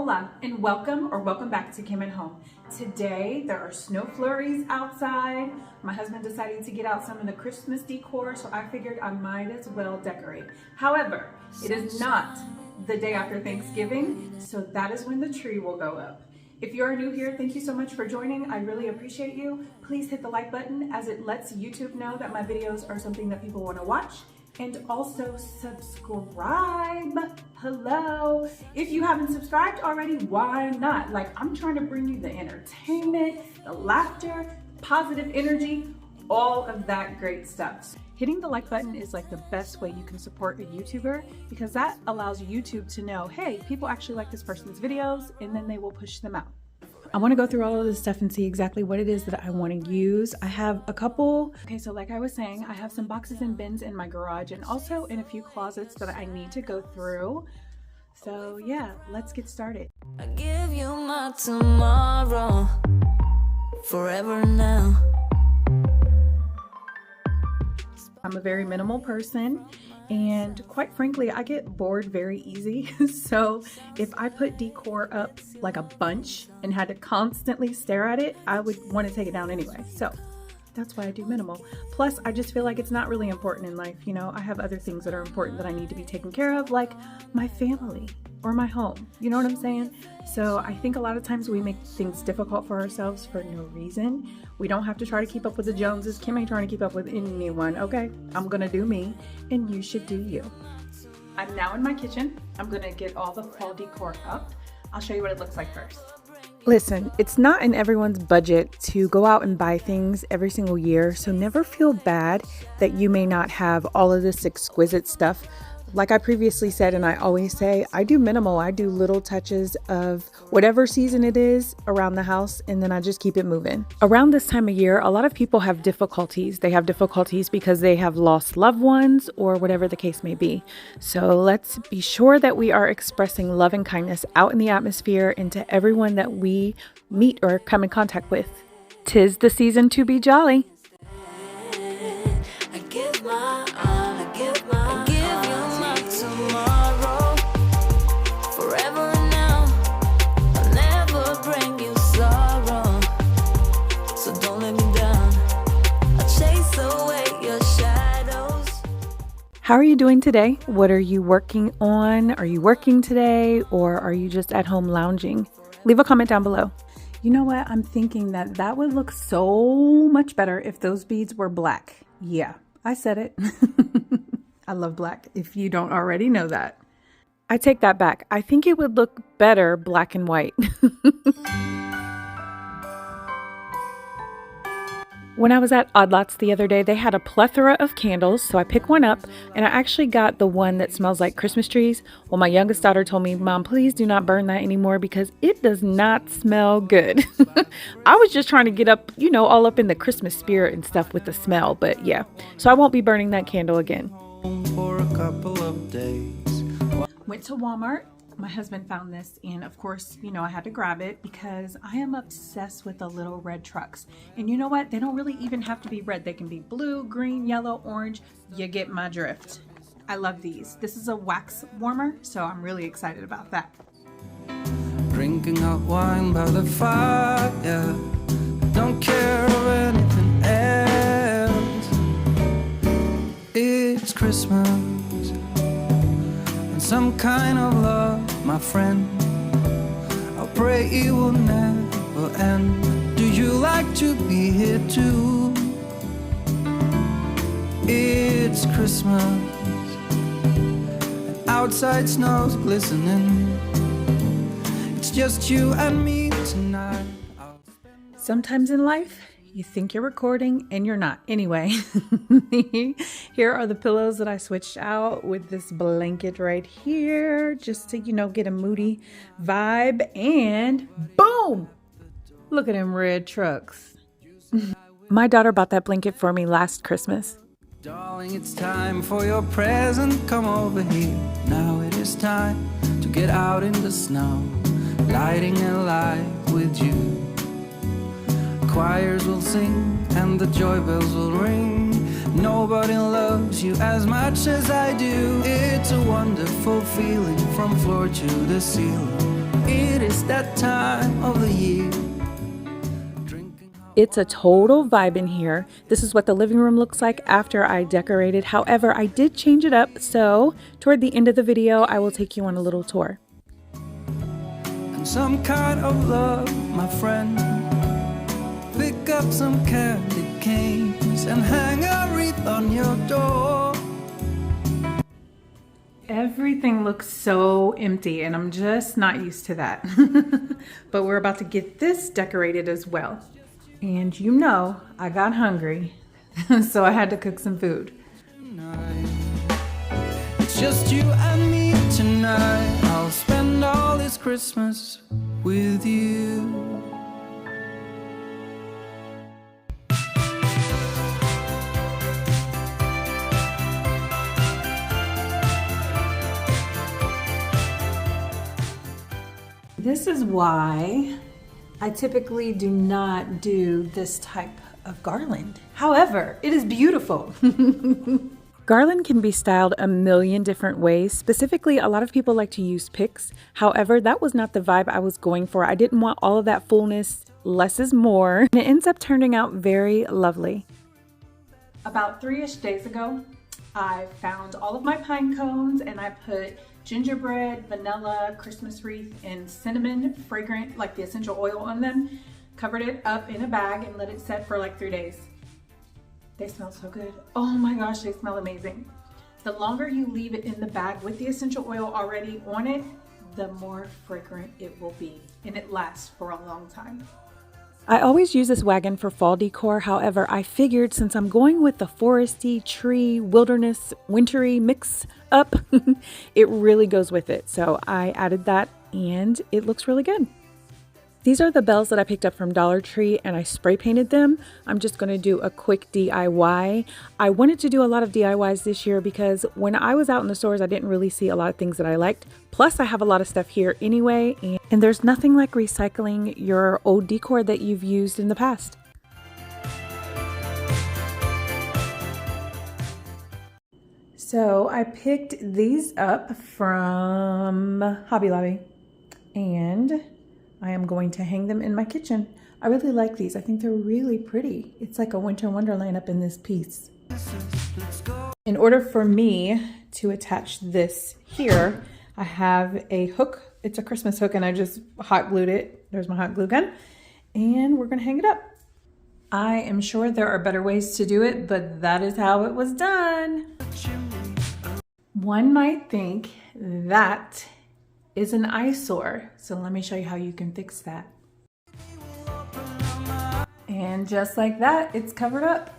Hola and welcome back to Kim and Home. Today there are snow flurries outside. My husband decided to get out some of the Christmas decor, so I figured I might as well decorate. However, it is not the day after Thanksgiving, so that is when the tree will go up. If you are new here, thank you so much for joining. I really appreciate you. Please hit the like button as it lets YouTube know that my videos are something that people want to watch. And also subscribe. Hello. If you haven't subscribed already, why not? Like, I'm trying to bring you the entertainment, the laughter, positive energy, all of that great stuff. Hitting the like button is like the best way you can support a YouTuber, because that allows YouTube to know, hey, people actually like this person's videos, and then they will push them out. I want to go through all of this stuff and see exactly what it is that I want to use. I have a couple. Okay, so like I was saying, I have some boxes and bins in my garage and also in a few closets that I need to go through. So yeah, let's get started. I give you my tomorrow, forever now. I'm a very minimal person, and quite frankly, I get bored very easy. So if I put decor up like a bunch and had to constantly stare at it, I would want to take it down anyway. So that's why I do minimal. Plus, I just feel like it's not really important in life. You know, I have other things that are important that I need to be taken care of, like my family or my home. You know what I'm saying? So I think a lot of times we make things difficult for ourselves for no reason. We don't have to try to keep up with the Joneses. Kim ain't trying to keep up with anyone, okay? I'm gonna do me, and you should do you. I'm now in my kitchen. I'm gonna get all the fall decor up. I'll show you what it looks like first. Listen, it's not in everyone's budget to go out and buy things every single year, so never feel bad that you may not have all of this exquisite stuff. Like I previously said, and I always say, I do minimal. I do little touches of whatever season it is around the house, and then I just keep it moving. Around this time of year, a lot of people have difficulties. They have difficulties because they have lost loved ones or whatever the case may be. So let's be sure that we are expressing love and kindness out in the atmosphere and to everyone that we meet or come in contact with. 'Tis the season to be jolly. I give my all, I give you my tomorrow, forever now. I'll never bring you sorrow, so don't let me down. I'll chase away your shadows. How are you doing today? What are you working on? Are you working today, or are you just at home lounging? Leave a comment down below. You know what? I'm thinking that that would look so much better if those beads were black. Yeah, I said it. I love black, if you don't already know that. I take that back. I think it would look better black and white. When I was at Odd Lots the other day, they had a plethora of candles, so I picked one up, and I actually got the one that smells like Christmas trees. Well, my youngest daughter told me, Mom, please do not burn that anymore because it does not smell good. I was just trying to get up, you know, all up in the Christmas spirit and stuff with the smell, but yeah. So I won't be burning that candle again. For a couple of days. Went to Walmart. My husband found this, and of course, you know, I had to grab it because I am obsessed with the little red trucks. And you know what? They don't really even have to be red. They can be blue, green, yellow, orange. You get my drift. I love these. This is a wax warmer, so I'm really excited about that. Drinking hot wine by the fire. Don't care of anything else. It's Christmas. Some kind of love, my friend. I pray it will never end. Do you like to be here too? It's Christmas, and outside snow's glistening. It's just you and me tonight. Sometimes in life, you think you're recording and you're not. Anyway, here are the pillows that I switched out with this blanket right here, just to, you know, get a moody vibe. And boom! Look at them red trucks. My daughter bought that blanket for me last Christmas. Darling, it's time for your present. Come over here. Now it is time to get out in the snow, lighting a light with you. Choirs will sing and the joy bells will ring. Nobody loves you as much as I do. It's a wonderful feeling from floor to the ceiling. It it's that time of the year. It's a total vibe in here. This is what the living room looks like after I decorated. However, I did change it up, so toward the end of the video, I will take you on a little tour. And some kind of love, my friend. Pick up some candy canes and hang a wreath on your door. Everything looks so empty, and I'm just not used to that. But we're about to get this decorated as well. And you know, I got hungry, so I had to cook some food. It's just you and me tonight. I'll spend all this Christmas with you. This is why I typically do not do this type of garland. However, it is beautiful. Garland can be styled a million different ways. Specifically, a lot of people like to use picks. However, that was not the vibe I was going for. I didn't want all of that fullness. Less is more. And it ends up turning out very lovely. About 3-ish days ago, I found all of my pine cones and I put gingerbread, vanilla, Christmas wreath, and cinnamon fragrant, like the essential oil on them. Covered it up in a bag and let it set for like 3 days. They smell so good. Oh my gosh, they smell amazing. The longer you leave it in the bag with the essential oil already on it, the more fragrant it will be, and it lasts for a long time. I always use this wagon for fall decor. However, I figured since I'm going with the foresty, tree, wilderness, wintry mix up, it really goes with it. So I added that and it looks really good. These are the bells that I picked up from Dollar Tree and I spray painted them. I'm just going to do a quick DIY. I wanted to do a lot of DIYs this year because when I was out in the stores, I didn't really see a lot of things that I liked. Plus, I have a lot of stuff here anyway, and there's nothing like recycling your old decor that you've used in the past. So I picked these up from Hobby Lobby and I am going to hang them in my kitchen. I really like these. I think they're really pretty. It's like a winter wonderland up in this piece. In order for me to attach this here, I have a hook. It's a Christmas hook and I just hot glued it. There's my hot glue gun. And we're gonna hang it up. I am sure there are better ways to do it, but that is how it was done. One might think that is an eyesore. So let me show you how you can fix that. And just like that, it's covered up.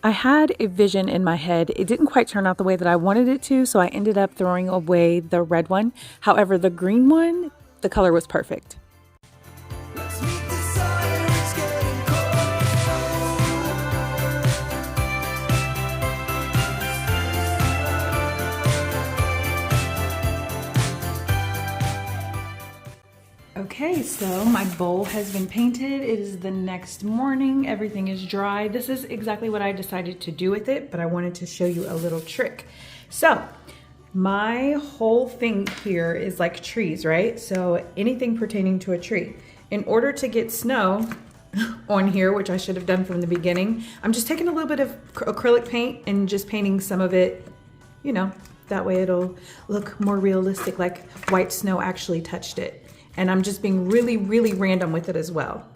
I had a vision in my head. It didn't quite turn out the way that I wanted it to, so I ended up throwing away the red one. However, the green one, the color was perfect. Okay, so my bowl has been painted. It is the next morning. Everything is dry. This is exactly what I decided to do with it, but I wanted to show you a little trick. So my whole thing here is like trees, right? So anything pertaining to a tree. In order to get snow on here, which I should have done from the beginning, I'm just taking a little bit of acrylic paint and just painting some of it, you know, that way it'll look more realistic, like white snow actually touched it. And I'm just being really, really random with it as well.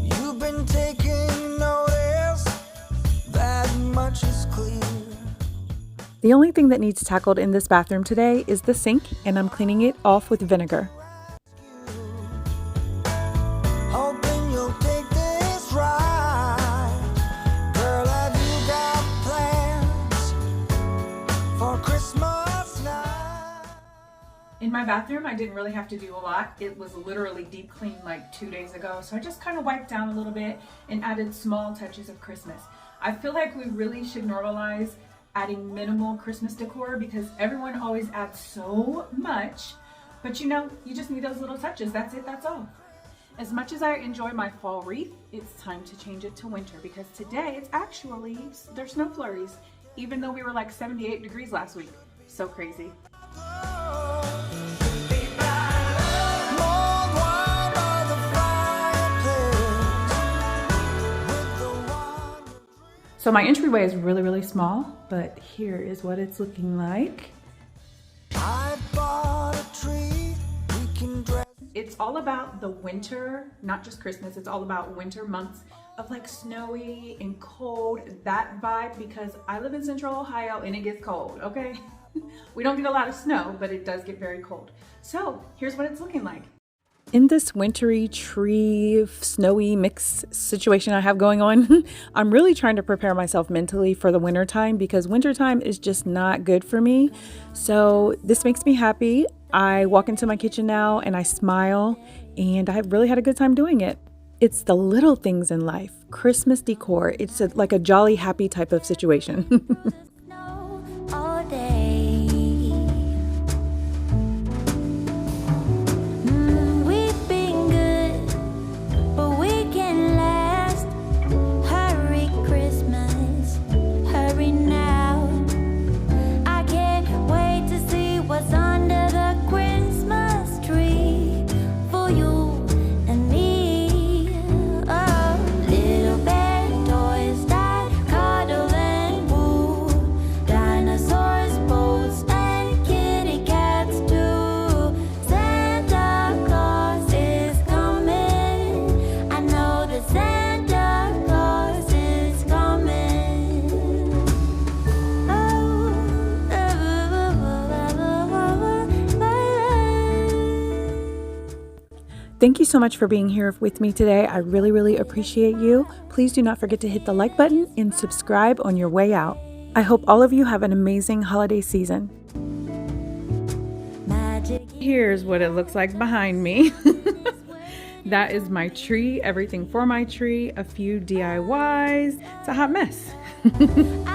You've been taking notice, that much is clear. The only thing that needs tackled in this bathroom today is the sink, and I'm cleaning it off with vinegar. Hoping you'll take this ride. Girl, have you got plans for Christmas night? In my bathroom, I didn't really have to do a lot. It was literally deep cleaned like 2 days ago. So I just kind of wiped down a little bit and added small touches of Christmas. I feel like we really should normalize adding minimal Christmas decor because everyone always adds so much. But you know, you just need those little touches. That's it, that's all. As much as I enjoy my fall wreath, it's time to change it to winter because today it's actually, there's snow flurries, even though we were like 78 degrees last week. So crazy. So my entryway is really, really small, but here is what it's looking like. I bought a tree. We can dress. It's all about the winter, not just Christmas. It's all about winter months of like snowy and cold, that vibe, because I live in Central Ohio and it gets cold, okay? We don't get a lot of snow, but it does get very cold. So here's what it's looking like. In this wintry tree, snowy mix situation I have going on, I'm really trying to prepare myself mentally for the winter time because wintertime is just not good for me. So this makes me happy. I walk into my kitchen now and I smile, and I really had a good time doing it. It's the little things in life. Christmas decor. It's like a jolly, happy type of situation. All day. We've been good, but we can last. Hurry, Christmas, hurry now. I can't wait to see what's under the Christmas tree for you and me. Oh, little bear toys that cuddle and woo, dinosaurs, boats, and kitty cats too. Santa Claus is coming. I know that Santa Claus is coming. Thank you so much for being here with me today. I really, really appreciate you. Please do not forget to hit the like button and subscribe on your way out. I hope all of you have an amazing holiday season. Magic. Here's what it looks like behind me. That is my tree, everything for my tree, a few DIYs. It's a hot mess. I